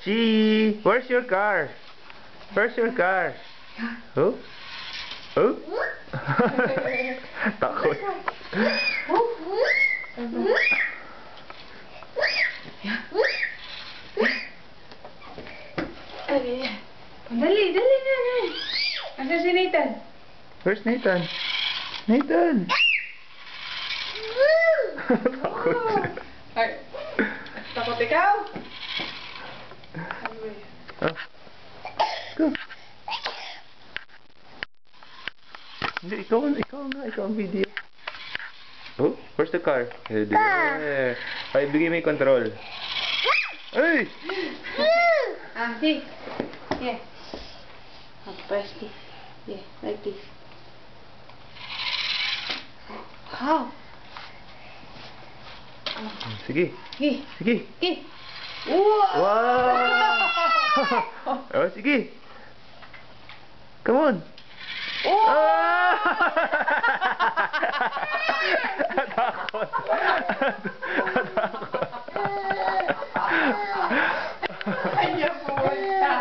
Archie, where's your car? Where's your car? Oh? Oh? Takot. Dali, dali na. Asan si Nathan? Where's Nathan? Nathan! Takot. Ay, takot ikaw? Oh. Go. Hindi, ikaw ang video. Oh, where's the car? There. Ay, bigay mo yung control. Ay! See? Yeah. Press this. Yeah, like this. How? Sige. Sige. Sige. Sige. Wow! Wow! Oh, sige. Come on. Oh! Ah! Takot. Kanya pumunta.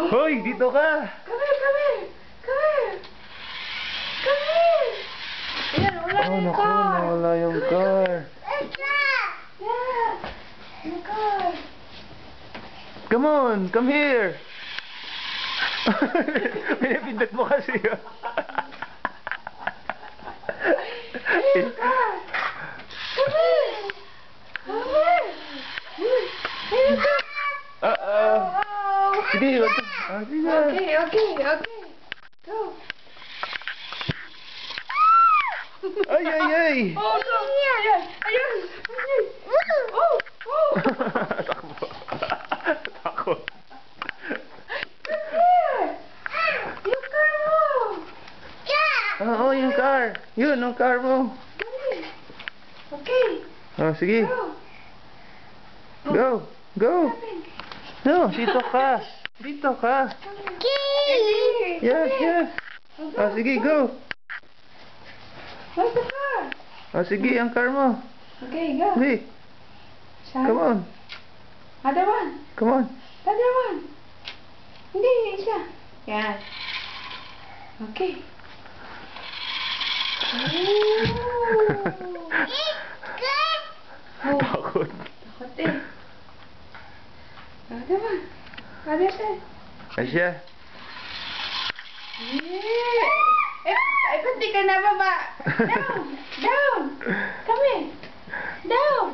Hoy, dito ka. Come here. Ayan, wala na yung car. Nawala yung car. Yeah. Yung car. Come on, come here. Pinipindot mo kasi. Yung car. Come here. Sige, sige. Okay. Go. Ay. Oh, no. Ayan. Oh. Takbo. Takot. Yung car mo. Oo, yung car. Yun, ang car mo. Okay. Oh, sige. Go. Go. No, dito ka. Dito ka. Yeah. Oh, sige, go. Where's the car? Oh, sige, ang car mo. Okay, go. Sige, come on. Other one. Come on. Other one. Hindi, isa. Yan. Okay. Takot. Takot eh. Other one. Other side. Asya. Yeah. Kunti ka na baba. Down. Come in. Down.